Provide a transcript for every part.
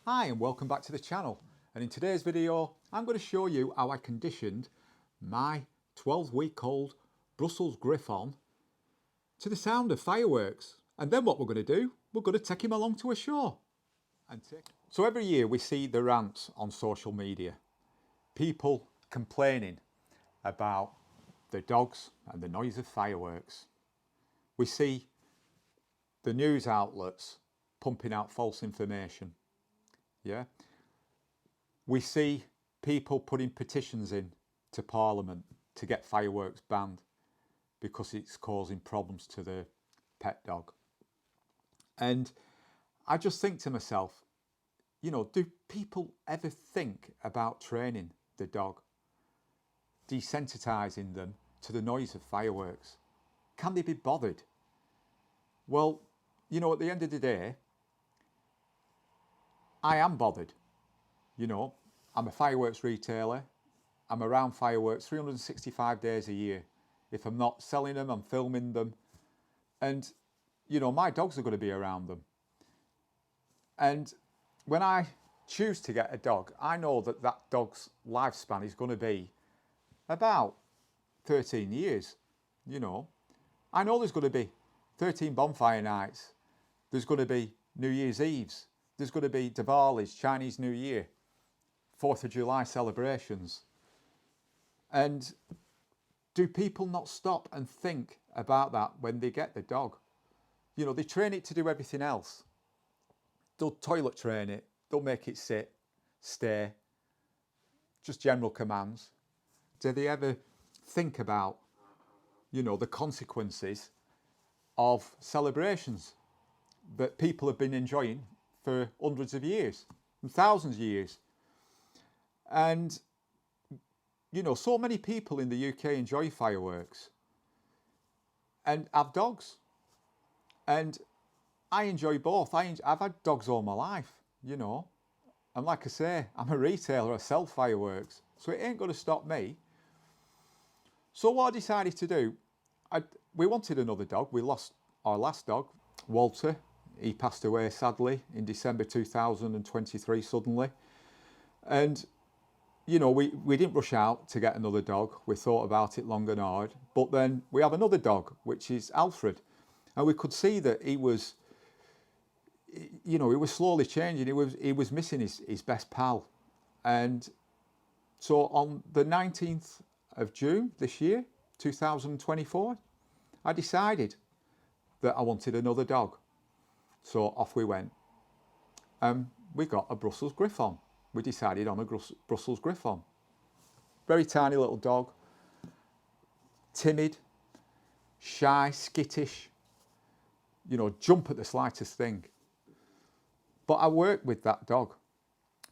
Hi and welcome back to the channel, and in today's video I'm going to show you how I conditioned my 12-week-old Brussels Griffon to the sound of fireworks. And then what we're going to do, we're going to take him along to a show. So every year we see the rants on social media, people complaining about the dogs and the noise of fireworks. We see the news outlets pumping out false information. Yeah, we see people putting petitions in to Parliament to get fireworks banned because it's causing problems to the pet dog. And I just think to myself, you know, do people ever think about training the dog, desensitizing them to the noise of fireworks? Can they be bothered? Well, you know, at the end of the day, I am bothered. You know, I'm a fireworks retailer. I'm around fireworks 365 days a year. If I'm not selling them, I'm filming them. And, you know, my dogs are going to be around them. And when I choose to get a dog, I know that that dog's lifespan is going to be about 13 years. You know, I know there's going to be 13 bonfire nights. There's going to be New Year's Eves. There's going to be Diwali's, Chinese New Year, 4th of July celebrations. And do people not stop and think about that when they get the dog? You know, they train it to do everything else. They'll toilet train it, they'll make it sit, stay, just general commands. Do they ever think about, you know, the consequences of celebrations that people have been enjoying for hundreds of years and thousands of years? And, you know, so many people in the UK enjoy fireworks and have dogs. And I enjoy both. I've had dogs all my life, you know. And like I say, I'm a retailer, I sell fireworks. So it ain't going to stop me. So what I decided to do, we wanted another dog. We lost our last dog, Walter. He passed away sadly in December 2023 suddenly. And, you know, we didn't rush out to get another dog. We thought about it long and hard. But then we have another dog, which is Alfred. And we could see that he was, you know, he was slowly changing. He was missing his best pal. And so on the 19th of June this year, 2024, I decided that I wanted another dog. So off we went. We got a Brussels Griffon. We decided on a Brussels Griffon. Very tiny little dog. Timid, shy, skittish. You know, jump at the slightest thing. But I worked with that dog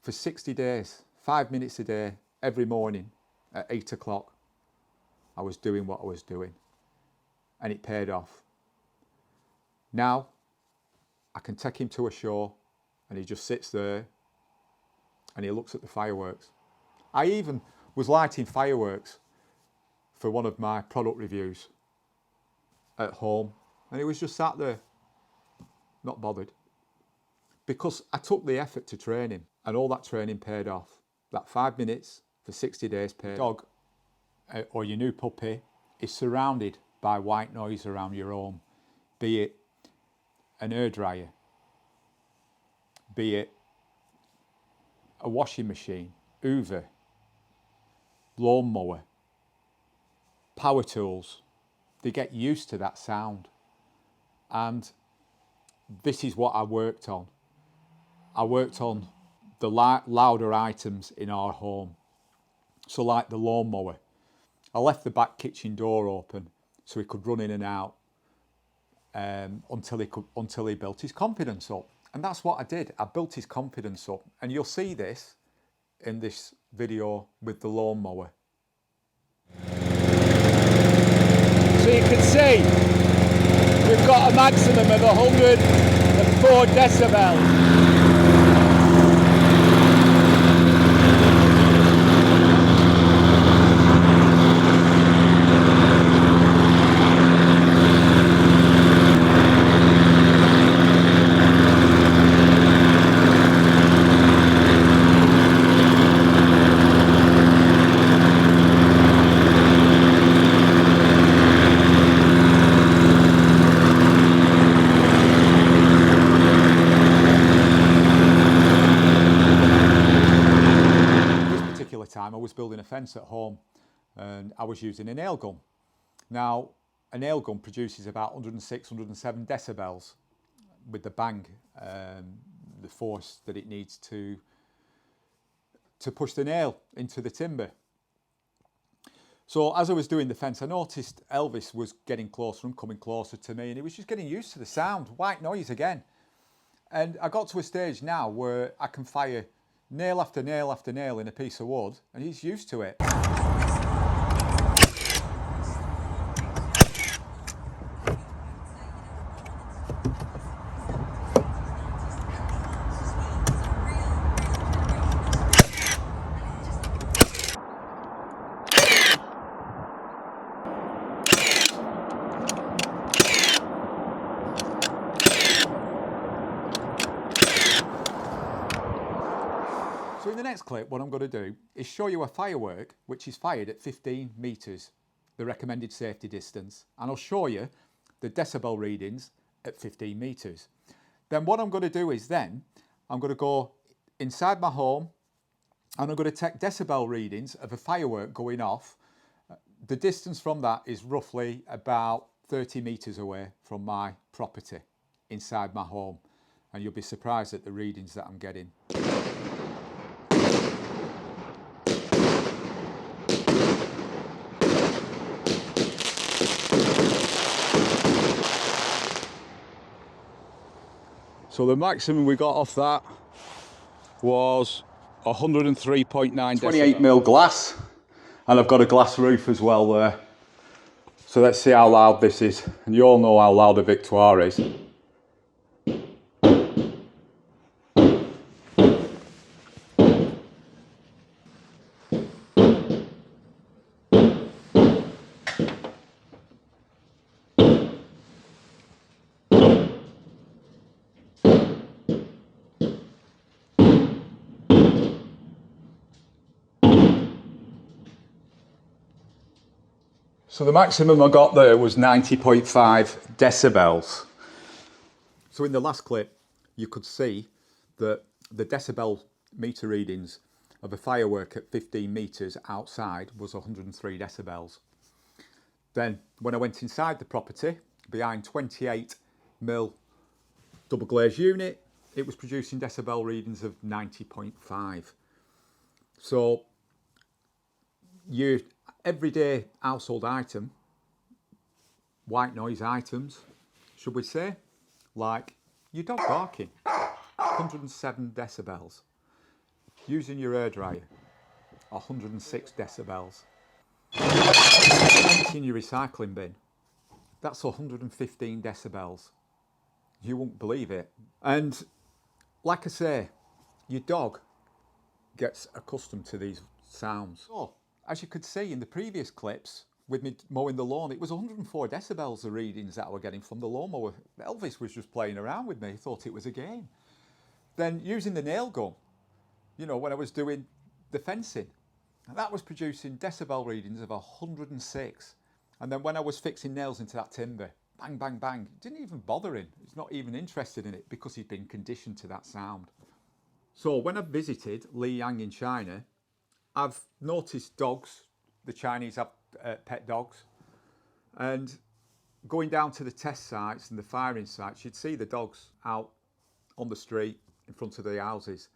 for 60 days, 5 minutes a day, every morning at 8 o'clock. I was doing what I was doing. And it paid off. Now, I can take him to a show and he just sits there and he looks at the fireworks. I even was lighting fireworks for one of my product reviews at home and he was just sat there, not bothered. Because I took the effort to train him and all that training paid off. That 5 minutes for 60 days paid off. Dog or your new puppy is surrounded by white noise around your home, be it an hairdryer, be it a washing machine, Hoover, lawnmower, power tools. They get used to that sound. And this is what I worked on. I worked on the louder items in our home. So like the lawnmower, I left the back kitchen door open so he could run in and out until he built his confidence up. And that's what I did. I built his confidence up. And you'll see this in this video with the lawnmower. So you can see we've got a maximum of 104 decibels. time I was building a fence at home and I was using a nail gun. Now, a nail gun produces about 106, 107 decibels with the bang, the force that it needs to push the nail into the timber. So as I was doing the fence, I noticed Elvis was getting closer and coming closer to me, and he was just getting used to the sound, white noise again. And I got to a stage now where I can fire nail after nail after nail in a piece of wood, and he's used to it. So in the next clip, what I'm going to do is show you a firework which is fired at 15 metres, the recommended safety distance, and I'll show you the decibel readings at 15 metres. Then what I'm going to do is I'm going to go inside my home and I'm going to take decibel readings of a firework going off. The distance from that is roughly about 30 metres away from my property inside my home, and you'll be surprised at the readings that I'm getting. So the maximum we got off that was 103.9 decibels. 28mm glass, and I've got a glass roof as well there. So let's see how loud this is. And you all know how loud a Victoire is. So the maximum I got there was 90.5 decibels. So in the last clip, you could see that the decibel meter readings of a firework at 15 metres outside was 103 decibels. Then when I went inside the property, behind 28mm double glazed unit, it was producing decibel readings of 90.5. So your everyday household item, white noise items, should we say, like your dog barking, 107 decibels. Using your hairdryer, 106 decibels. Emptying your recycling bin, that's 115 decibels. You won't believe it. And like I say, your dog gets accustomed to these sounds. Oh, as you could see in the previous clips with me mowing the lawn, it was 104 decibels the readings that I were getting from the lawnmower. Elvis was just playing around with me, he thought it was a game. Then using the nail gun, you know, when I was doing the fencing, and that was producing decibel readings of 106. And then when I was fixing nails into that timber, bang, bang, bang, it didn't even bother him. He's not even interested in it because he'd been conditioned to that sound. So when I visited Liyang in China, I've noticed dogs. The Chinese have pet dogs, and going down to the test sites and the firing sites, you'd see the dogs out on the street in front of the houses,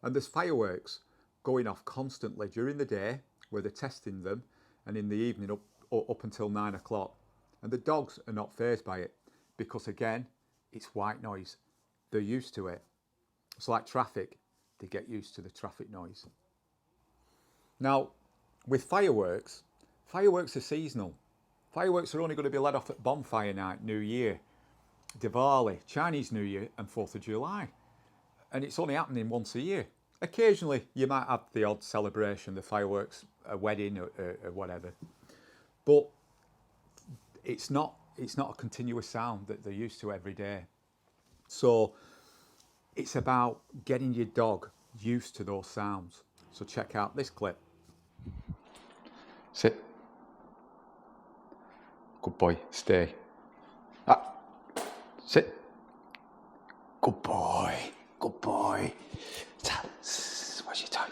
and there's fireworks going off constantly during the day where they're testing them, and in the evening up until 9 o'clock, and the dogs are not fazed by it because, again, it's white noise. They're used to it. It's like traffic. They get used to the traffic noise. Now, with fireworks are seasonal. Fireworks are only going to be let off at bonfire night, New Year, Diwali, Chinese New Year, and 4th of July. And it's only happening once a year. Occasionally, you might have the odd celebration, the fireworks, a wedding or whatever. But it's not a continuous sound that they're used to every day. So it's about getting your dog used to those sounds. So check out this clip. Sit. Good boy, stay. Ah. Sit. Good boy, good boy. Where's your toy?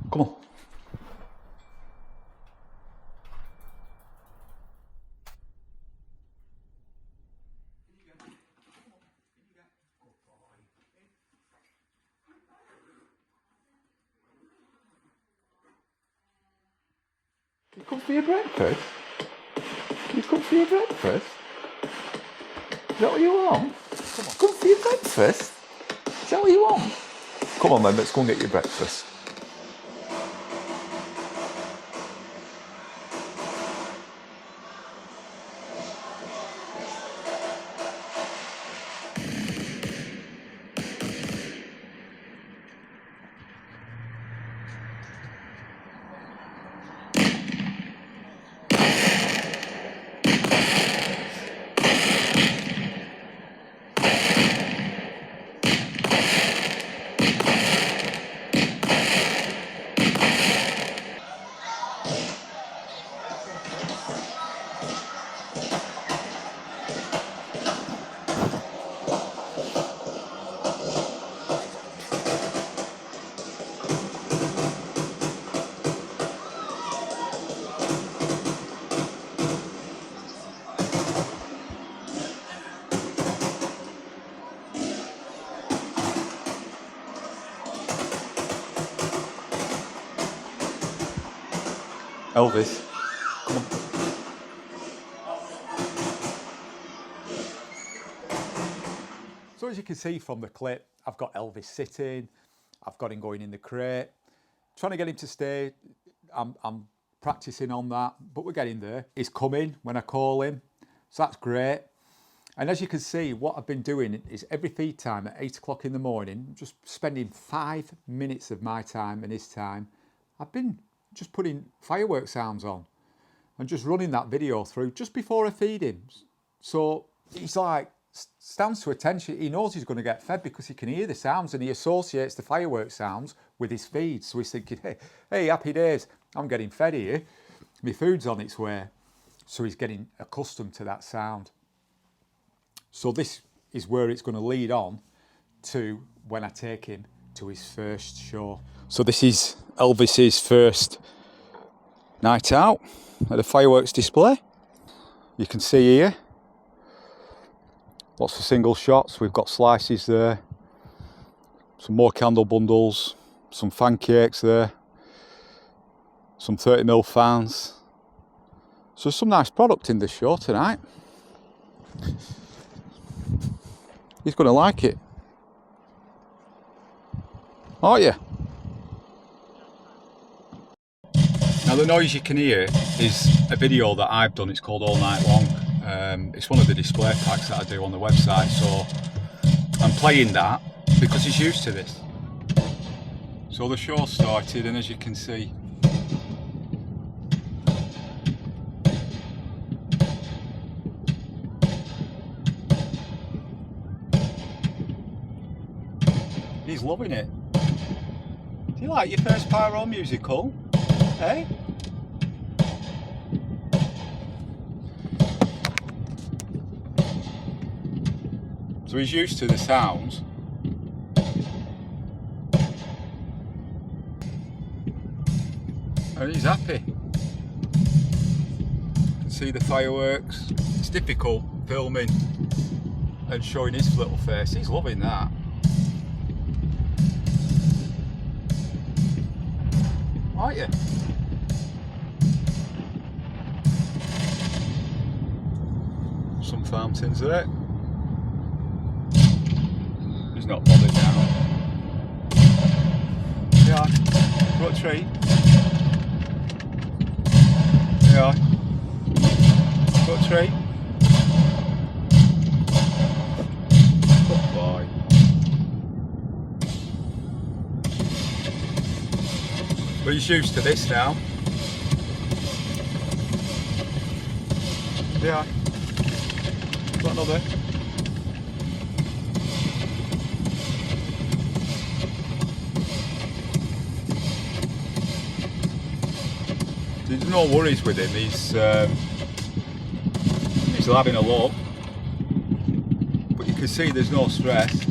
Come on. Can you come for your breakfast? Can you come for your breakfast? Is that what you want? Come on. Come for your breakfast? Is that what you want? Come on then, let's go and get your breakfast. Elvis, come on. So as you can see from the clip, I've got Elvis sitting, I've got him going in the crate, trying to get him to stay. I'm practicing on that, but we're getting there. He's coming when I call him, so that's great. And as you can see, what I've been doing is every feed time at 8 o'clock in the morning, just spending 5 minutes of my time and his time, I've been just putting fireworks sounds on and just running that video through just before I feed him. So he's like, stands to attention. He knows he's going to get fed because he can hear the sounds and he associates the fireworks sounds with his feed. So he's thinking, hey, happy days, I'm getting fed here. My food's on its way. So he's getting accustomed to that sound. So this is where it's going to lead on to when I take him to his first show. So this is Elvis's first night out at a fireworks display. You can see here lots of single shots. We've got slices there, some more candle bundles, some fan cakes there, some 30mm fans. So some nice product in this show tonight. He's going to like it, aren't you? Now the noise you can hear is a video that I've done. It's called All Night Long. It's one of the display packs that I do on the website. So I'm playing that because he's used to this. So the show started, and as you can see, he's loving it. Do you like your first pyro musical? Hey? So he's used to the sounds. And he's happy. You can see the fireworks. It's difficult filming and showing his little face. He's loving that. Aren't you? Some fountains there. He's not bothered now. Yeah, got a tree. Yeah, got a tree. Good boy. But he's used to this now. Yeah. Got another. There's no worries with him. He's having a look, but you can see there's no stress.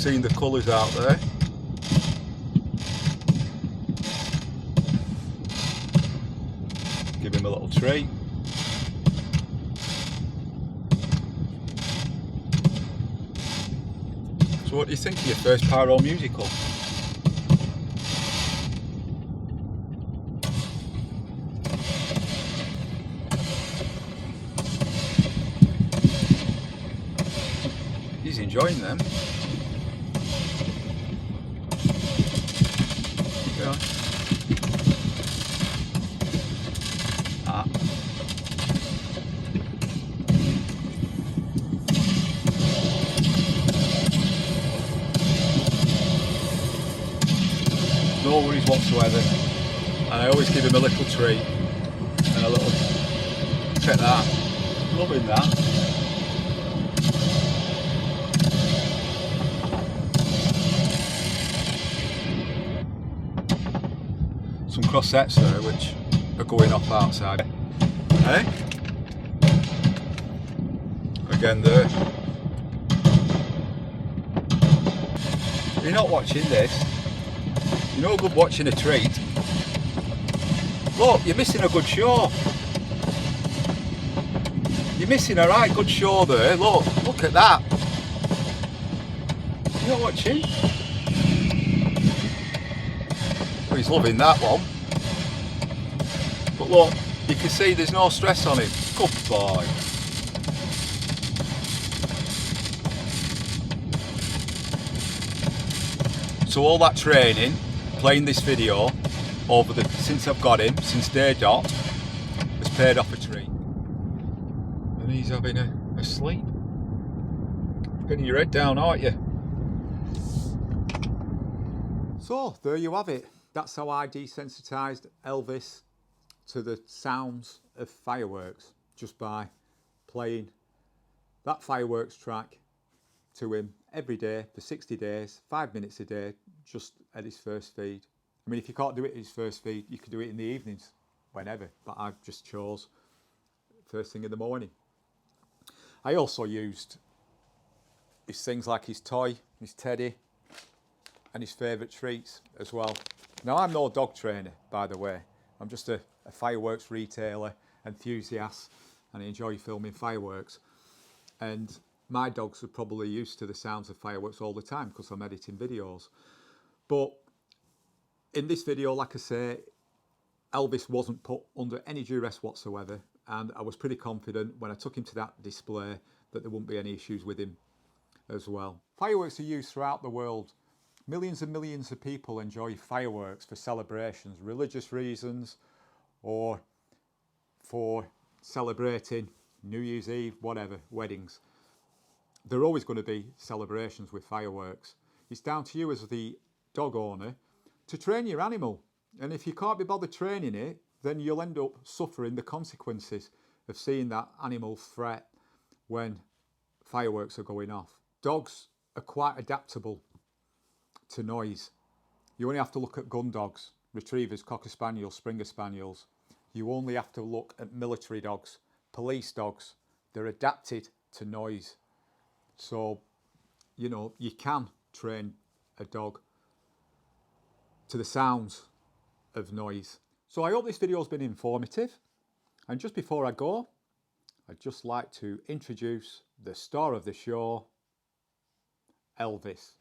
seeing the colours out there. Give him a little treat. So what do you think of your first pyro musical? He's enjoying them. Yeah. Ah. No worries whatsoever. And I always give him a little treat. And a little... Check that. Loving that. Some crossets there which are going off outside. Hey? Again there. You're not watching this. You're no good watching a treat. Look, you're missing a good show. You're missing a right good show there. Look at that. You're not watching? Well, he's loving that one. But look, you can see there's no stress on him. Good boy. So all that training, playing this video since I've got him, since day dot, has paid off a treat. And he's having a sleep. Getting your head down, aren't you? So there you have it. That's how I desensitised Elvis to the sounds of fireworks, just by playing that fireworks track to him every day for 60 days, 5 minutes a day, just at his first feed. I mean, if you can't do it at his first feed, you can do it in the evenings, whenever, but I just chose first thing in the morning. I also used his things like his toy, his teddy, and his favourite treats as well. Now, I'm no dog trainer, by the way. I'm just a fireworks retailer, enthusiast, and I enjoy filming fireworks. And my dogs are probably used to the sounds of fireworks all the time because I'm editing videos. But in this video, like I say, Elvis wasn't put under any duress whatsoever, and I was pretty confident when I took him to that display that there wouldn't be any issues with him as well. Fireworks are used throughout the world. Millions and millions of people enjoy fireworks for celebrations, religious reasons, or for celebrating New Year's Eve, whatever, weddings. There are always going to be celebrations with fireworks. It's down to you as the dog owner to train your animal. And if you can't be bothered training it, then you'll end up suffering the consequences of seeing that animal fret when fireworks are going off. Dogs are quite adaptable to noise. You only have to look at gun dogs, retrievers, cocker spaniels, springer spaniels. You only have to look at military dogs, police dogs. They're adapted to noise. So, you know, you can train a dog to the sounds of noise. So I hope this video has been informative. And just before I go, I'd just like to introduce the star of the show, Elvis.